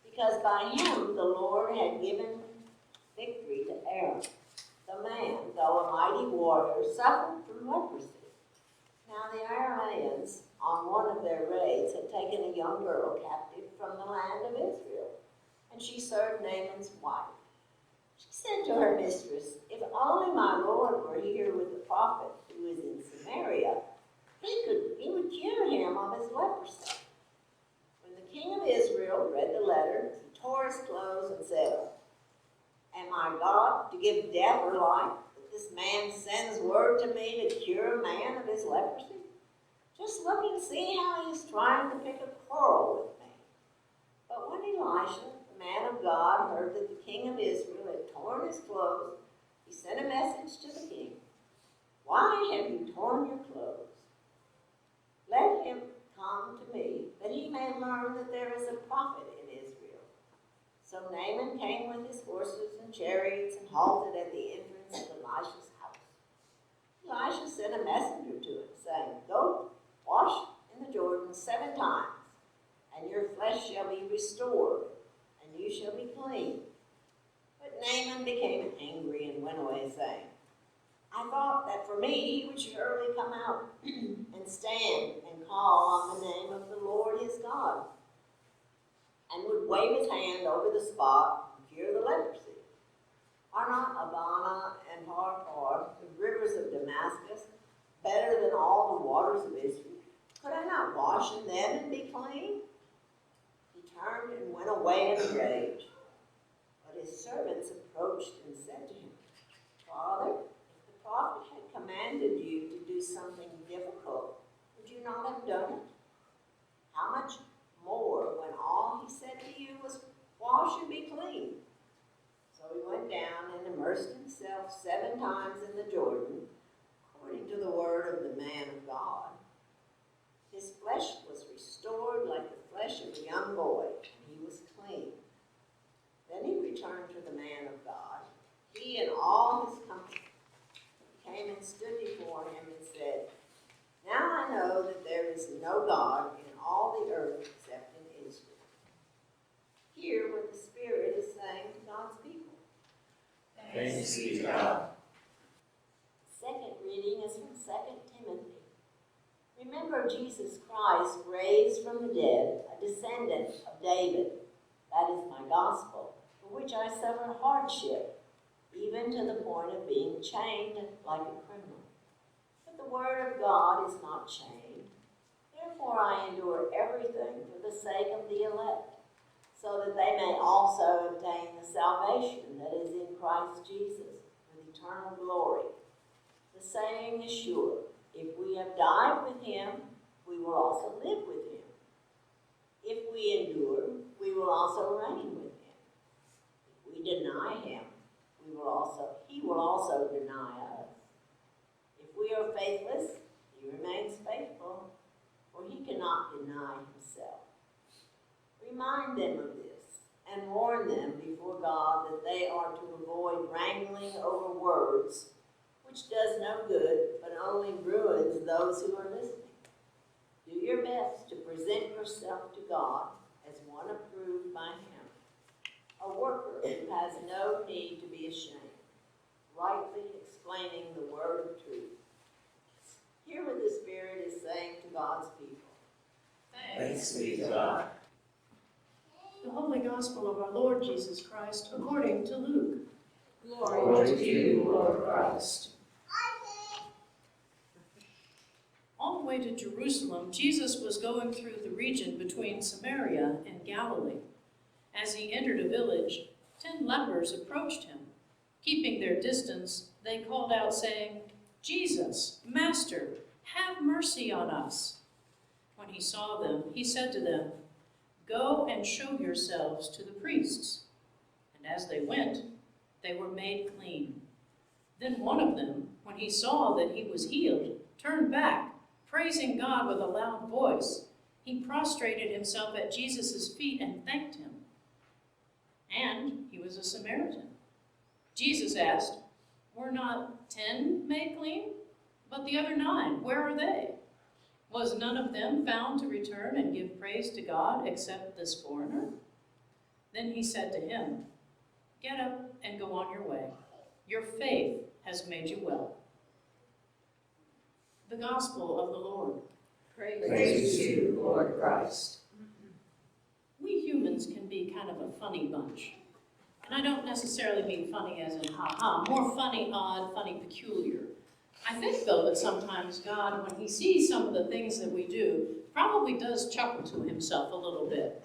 Because by him the Lord had given victory to Aaron. The man, though a mighty warrior, suffered from leprosy. Now the Arameans, on one of their raids, had taken a young girl captive from the land of Israel, and she served Naaman's wife. She said to her mistress, "If only my Lord were here with the prophet who is in Samaria, he would cure him of his leprosy." When the king of Israel read the letter, he tore his clothes and said, "Am I God to give death or life, that this man sends word to me to cure a man of his leprosy? Just look and see how he is trying to pick a quarrel with me." But when Elisha, the man of God, heard that the king of Israel had torn his clothes, he sent a message to the king. "Why have you torn your clothes? Let him come to me, that he may learn that there is a prophet in Israel." So Naaman came with his horses and chariots and halted at the entrance of Elisha's house. Elisha sent a messenger to him, saying, "Go, wash in the Jordan 7 times, and your flesh shall be restored, and you shall be clean." But Naaman became angry and went away, saying, "I thought that for me he would surely come out and stand and call on the name of the Lord his God, and would wave his hand over the spot and cure the leprosy. Are not Abana and Pharpar, the rivers of Damascus, better than all the waters of Israel? Could I not wash in them and be clean?" He turned and went away in a rage. But his servants approached and said to him, "Father, if the prophet had commanded you to do something difficult, would you not have done it? How much more when all he said to you was, 'Wash and be clean'?" So he went down and immersed himself 7 times in the Jordan, according to the word of the man of God. His flesh was restored like the flesh of a young boy, and he was clean. Then he returned to the man of God, he and all his company. He came and stood before him and said, "Now I know that there is no God in all the earth except in Israel." Hear what the Spirit is saying to God's people. Thanks be to God. The second reading is from 2 Timothy. "Remember Jesus Christ, raised from the dead, a descendant of David. That is my gospel, for which I suffer hardship, even to the point of being chained like a criminal. But the word of God is not chained. Therefore I endure everything for the sake of the elect, so that they may also obtain the salvation that is in Christ Jesus with eternal glory. The saying is sure, if we have died with him, we will also live with him. If we endure, we will also reign with him. If we deny him, he will also deny us. If we are faithless, he remains faithful, for he cannot deny himself. Remind them of this, and warn them before God that they are to avoid wrangling over words, which does no good, but only ruins those who are listening. Do your best to present yourself to God as one approved by him, a worker who has no need to be ashamed, rightly explaining the word of truth." Hear what the Spirit is saying to God's people. Thanks be to God. The Holy Gospel of our Lord Jesus Christ according to Luke. Glory to you, Lord Christ. On the way to Jerusalem, Jesus was going through the region between Samaria and Galilee. As he entered a village, 10 lepers approached him. Keeping their distance, they called out, saying, "Jesus, Master, "Have mercy on us." When he saw them, he said to them, "Go and show yourselves to the priests." And as they went, they were made clean. Then one of them, when he saw that he was healed, turned back, praising God with a loud voice. He prostrated himself at Jesus' feet and thanked him. And he was a Samaritan. Jesus asked, "Were not 10 made clean? But the other 9, where are they? Was none of them found to return and give praise to God except this foreigner?" Then he said to him, "Get up and go on your way. Your faith has made you well." The Gospel of the Lord. Praise to you, Lord Christ. We humans can be kind of a funny bunch. And I don't necessarily mean funny as in ha-ha, more funny, odd, funny, peculiar. I think, though, that sometimes God, when he sees some of the things that we do, probably does chuckle to himself a little bit.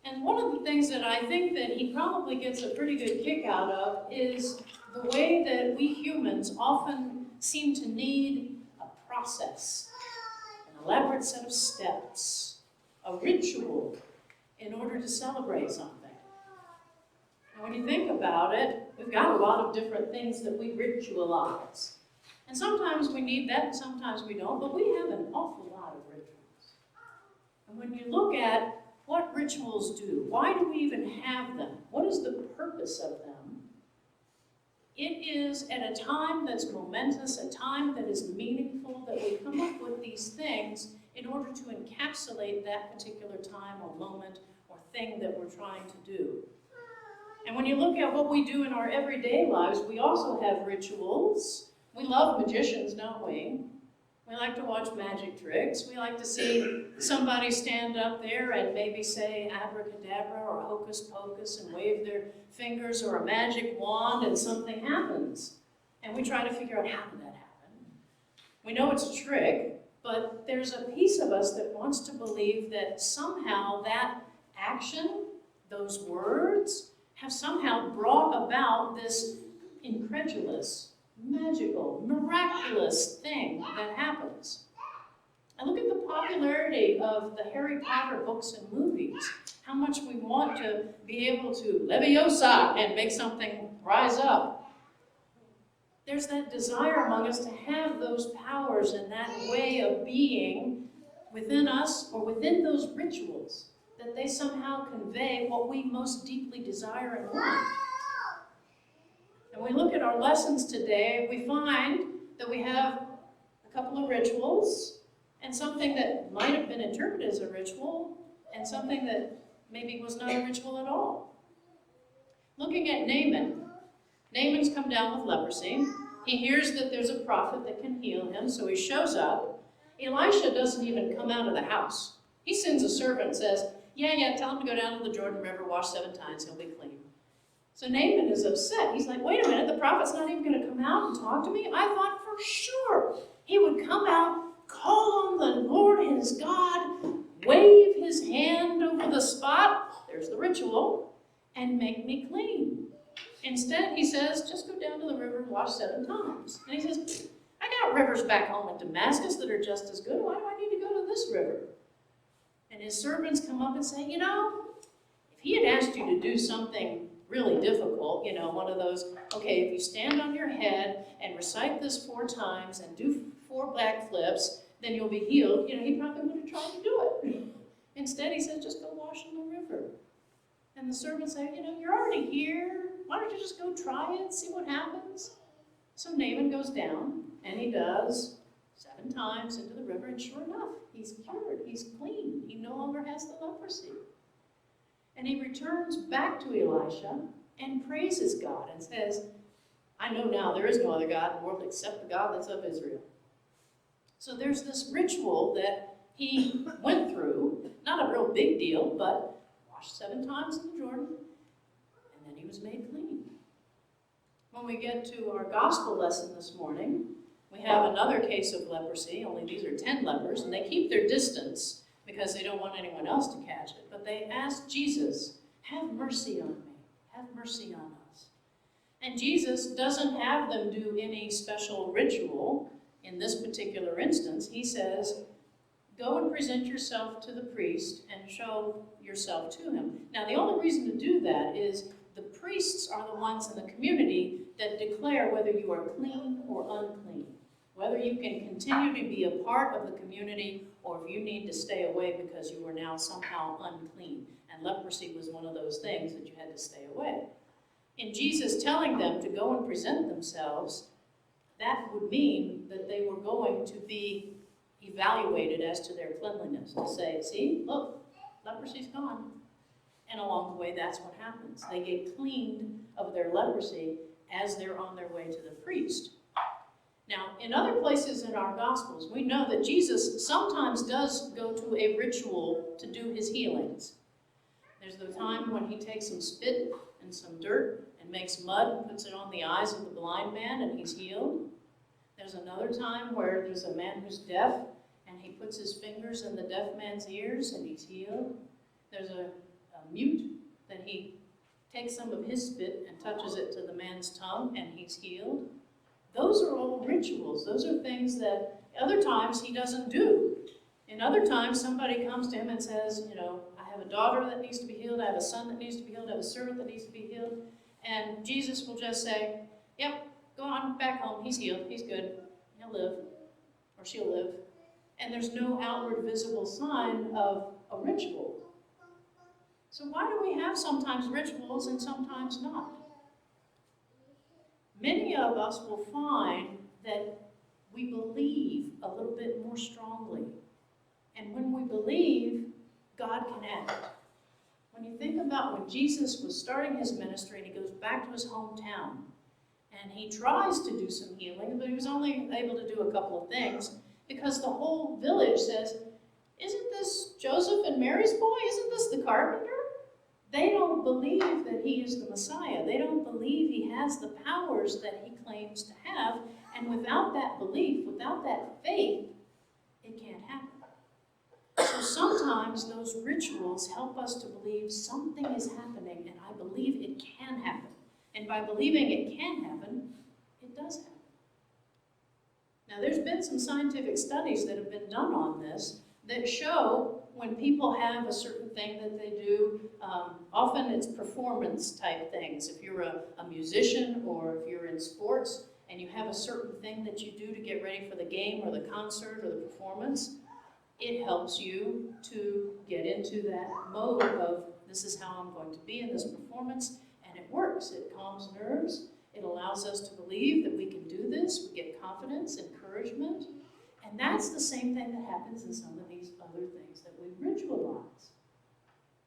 And one of the things that I think that he probably gets a pretty good kick out of is the way that we humans often seem to need a process, an elaborate set of steps, a ritual in order to celebrate something. And when you think about it, we've got a lot of different things that we ritualize. And sometimes we need that and sometimes we don't, but we have an awful lot of rituals. And when you look at what rituals do, why do we even have them? What is the purpose of them? It is at a time that's momentous, a time that is meaningful, that we come up with these things in order to encapsulate that particular time or moment or thing that we're trying to do. And when you look at what we do in our everyday lives, we also have rituals. We love magicians, don't we? We like to watch magic tricks. We like to see somebody stand up there and maybe say abracadabra or hocus pocus and wave their fingers or a magic wand and something happens. And we try to figure out, how did that happen? We know it's a trick, but there's a piece of us that wants to believe that somehow that action, those words, have somehow brought about this incredulous, magical, miraculous thing that happens. And look at the popularity of the Harry Potter books and movies. How much we want to be able to leviosa and make something rise up. There's that desire among us to have those powers and that way of being within us or within those rituals, that they somehow convey what we most deeply desire and want. And we look at our lessons today, we find that we have a couple of rituals and something that might have been interpreted as a ritual and something that maybe was not a ritual at all. Looking at Naaman. Naaman's come down with leprosy. He hears that there's a prophet that can heal him, so he shows up. Elisha doesn't even come out of the house. He sends a servant and says, yeah, tell him to go down to the Jordan River, wash 7 times, he'll be clean. So Naaman is upset. He's like, wait a minute, the prophet's not even going to come out and talk to me? I thought for sure he would come out, call on the Lord his God, wave his hand over the spot, there's the ritual, and make me clean. Instead, he says, just go down to the river and wash 7 times. And he says, I got rivers back home in Damascus that are just as good. Why do I need to go to this river? And his servants come up and say, if he had asked you to do something really difficult, one of those, okay, if you stand on your head and recite this 4 times and do 4 backflips, then you'll be healed, he probably would have tried to do it. Instead, he says, just go wash in the river. And the servants say, you're already here. Why don't you just go try it, see what happens? So Naaman goes down, and he does 7 times into the river, and sure enough, he's cured, he's clean. He no longer has the leprosy. And he returns back to Elisha and praises God and says, I know now there is no other God in the world except the God that's of Israel. So there's this ritual that he went through, not a real big deal, but washed 7 times in the Jordan, and then he was made clean. When we get to our gospel lesson this morning, we have another case of leprosy, only these are 10 lepers, and they keep their distance because they don't want anyone else to catch it. But they ask Jesus, have mercy on me, have mercy on us. And Jesus doesn't have them do any special ritual. In this particular instance, he says, go and present yourself to the priest and show yourself to him. Now, the only reason to do that is the priests are the ones in the community that declare whether you are clean or unclean, whether you can continue to be a part of the community or if you need to stay away because you are now somehow unclean. And leprosy was one of those things that you had to stay away. In Jesus telling them to go and present themselves, that would mean that they were going to be evaluated as to their cleanliness, to say, see, look, leprosy's gone. And along the way, that's what happens. They get cleaned of their leprosy as they're on their way to the priest. Now, in other places in our Gospels, we know that Jesus sometimes does go to a ritual to do his healings. There's the time when he takes some spit and some dirt and makes mud and puts it on the eyes of the blind man and he's healed. There's another time where there's a man who's deaf and he puts his fingers in the deaf man's ears and he's healed. There's a mute that he takes some of his spit and touches it to the man's tongue and he's healed. Those are all rituals. Those are things that other times he doesn't do. In other times, somebody comes to him and says, you know, I have a daughter that needs to be healed, I have a son that needs to be healed, I have a servant that needs to be healed. And Jesus will just say, yep, go on back home, he's healed, he's good, he'll live, or she'll live. And there's no outward visible sign of a ritual. So why do we have sometimes rituals and sometimes not? Many of us will find that we believe a little bit more strongly. And when we believe, God can act. When you think about when Jesus was starting his ministry and he goes back to his hometown and he tries to do some healing, but he was only able to do a couple of things because the whole village says, isn't this Joseph and Mary's boy? Isn't this the carpenter? They don't believe that he is the Messiah. They don't believe he has the powers that he claims to have. And without that belief, without that faith, it can't happen. So sometimes those rituals help us to believe something is happening, and I believe it can happen. And by believing it can happen, it does happen. Now, there's been some scientific studies that have been done on this that show when people have a certain thing that they do, often it's performance type things. If you're a musician or if you're in sports and you have a certain thing that you do to get ready for the game or the concert or the performance, it helps you to get into that mode of this is how I'm going to be in this performance, and it works. It calms nerves. It allows us to believe that we can do this. We get confidence, encouragement, and that's the same thing that happens in some of these other things that we ritualize.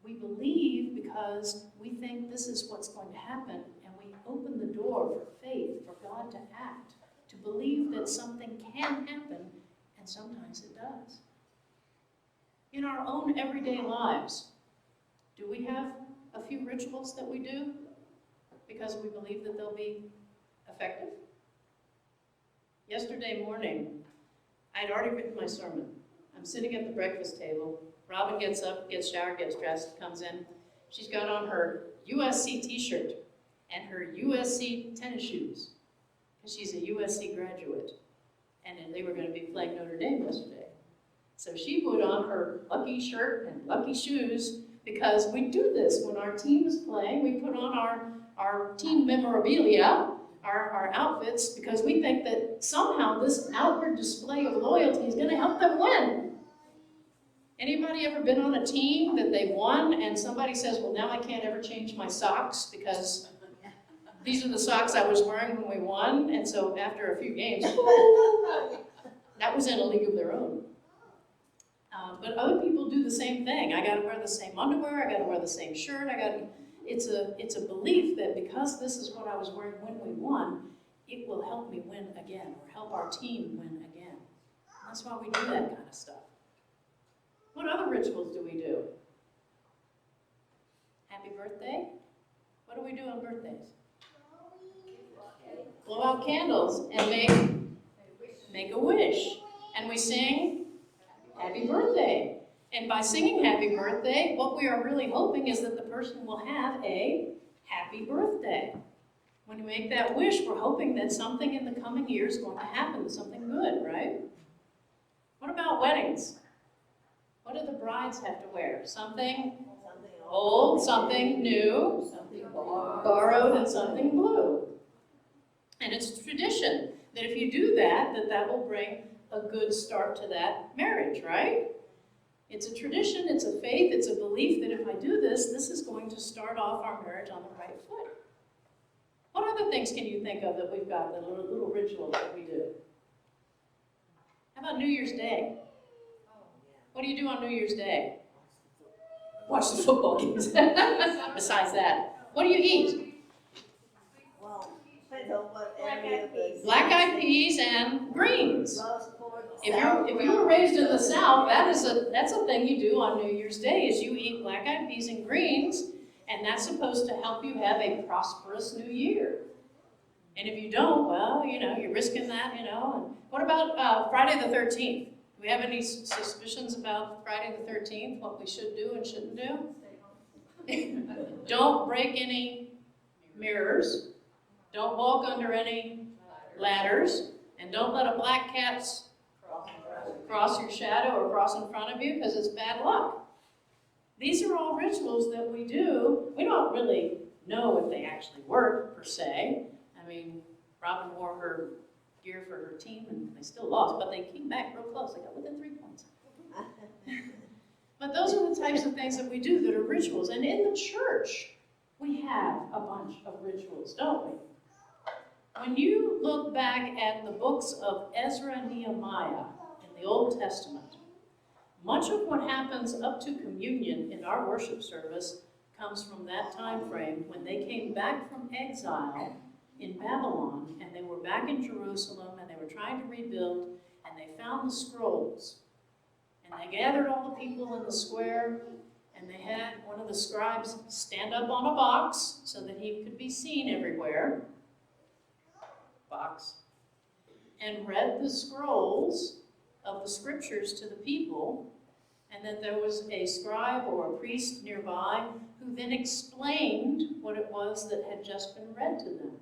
We believe because we think this is what's going to happen, and we open the door for faith, for God to act, to believe that something can happen, and sometimes it does. In our own everyday lives, do we have a few rituals that we do because we believe that they'll be effective? Yesterday morning, I'd already written my sermon. I'm sitting at the breakfast table. Robin gets up, gets showered, gets dressed, comes in. She's got on her USC t-shirt and her USC tennis shoes because she's a USC graduate. And they were going to be playing Notre Dame yesterday. So she put on her lucky shirt and lucky shoes because we do this when our team is playing. We put on our team memorabilia, our outfits, because we think that somehow this outward display of loyalty is going to help them win. Anybody ever been on a team that they won and somebody says, well, now I can't ever change my socks because these are the socks I was wearing when we won, and so after a few games, that was in a league of their own. But other people do the same thing. I got to wear the same underwear. I got to wear the same shirt. It's a belief that because this is what I was wearing when we won, it will help me win again, or help our team win again. And that's why we do that kind of stuff. What other rituals do we do? Happy birthday? What do we do on birthdays? Blow out candles and make a wish. And we sing happy birthday. And by singing happy birthday, what we are really hoping is that the person will have a happy birthday. When we make that wish, we're hoping that something in the coming year is going to happen, something good, right? What about weddings? What do the brides have to wear? Something old, something new, Something borrowed. borrowed, and something blue. And it's a tradition that if you do that, that will bring a good start to that marriage, right? It's a tradition, it's a faith, it's a belief that if I do this, this is going to start off our marriage on the right foot. What other things can you think of that we've got, the little rituals that we do? How about New Year's Day? What do you do on New Year's Day? Watch the football games. Besides that, what do you eat? Well, depends on what area of the. Black-eyed peas and greens. Roast pork, If you were raised in the South, that's a thing you do on New Year's Day, is you eat black-eyed peas and greens, and that's supposed to help you have a prosperous new year. And if you don't, well, you're risking that, And what about Friday the 13th? Do we have any suspicions about Friday the 13th, what we should do and shouldn't do? Don't break any mirrors. Don't walk under any ladders. And don't let a black cat cross your shadow or cross in front of you, because it's bad luck. These are all rituals that we do. We don't really know if they actually work, per se. I mean, Robin wore her gear for her team, and they still lost, but they came back real close. They got within 3 points. But those are the types of things that we do that are rituals. And in the church, we have a bunch of rituals, don't we? When you look back at the books of Ezra and Nehemiah in the Old Testament, much of what happens up to communion in our worship service comes from that time frame when they came back from exile in Babylon, and they were back in Jerusalem, and they were trying to rebuild, and they found the scrolls. And they gathered all the people in the square, and they had one of the scribes stand up on a box so that he could be seen everywhere, and read the scrolls of the scriptures to the people, and then there was a scribe or a priest nearby who then explained what it was that had just been read to them.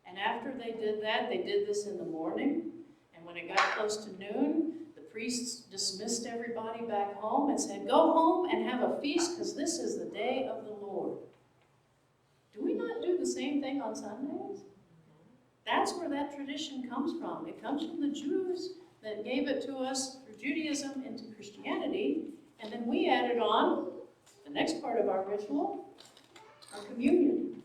And after they did that, they did this in the morning, and when it got close to noon, the priests dismissed everybody back home and said, "Go home and have a feast, because this is the day of the Lord." Do we not do the same thing on Sundays? That's where that tradition comes from. It comes from the Jews that gave it to us through Judaism into Christianity, and then we added on the next part of our ritual, our communion.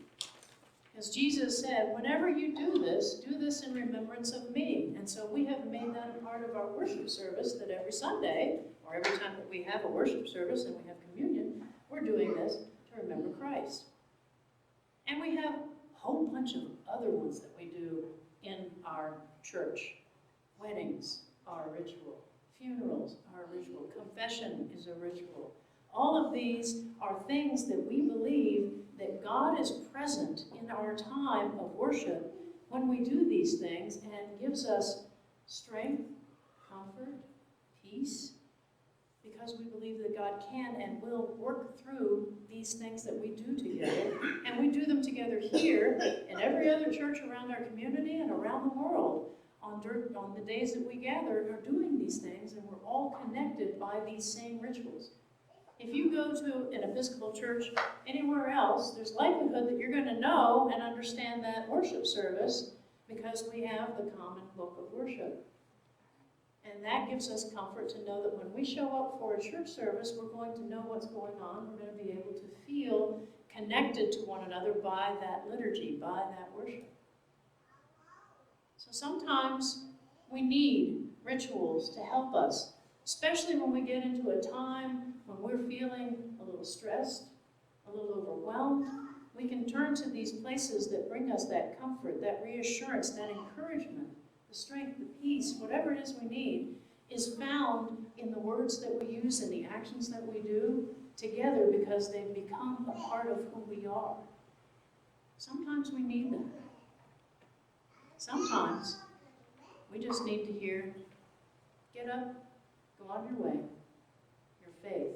As Jesus said, whenever you do this in remembrance of me. And so we have made that a part of our worship service, that every Sunday, or every time that we have a worship service and we have communion, we're doing this to remember Christ. And we have a whole bunch of other ones that we do in our church. Weddings are a ritual. Funerals are a ritual. Confession is a ritual. All of these are things that we believe that God is present in our time of worship when we do these things, and gives us strength, comfort, peace, because we believe that God can and will work through these things that we do together. And we do them together here and every other church around our community and around the world. On the days that we gather are doing these things, and we're all connected by these same rituals. If you go to an Episcopal church anywhere else, there's likelihood that you're going to know and understand that worship service, because we have the common book of worship. And that gives us comfort to know that when we show up for a church service, we're going to know what's going on. We're going to be able to feel connected to one another by that liturgy, by that worship. So sometimes we need rituals to help us, especially when we get into a time when we're feeling a little stressed, a little overwhelmed. We can turn to these places that bring us that comfort, that reassurance, that encouragement, the strength, the peace, whatever it is we need, is found in the words that we use and the actions that we do together, because they've become a part of who we are. Sometimes we need that. Sometimes we just need to hear, get up, go on your way. Your faith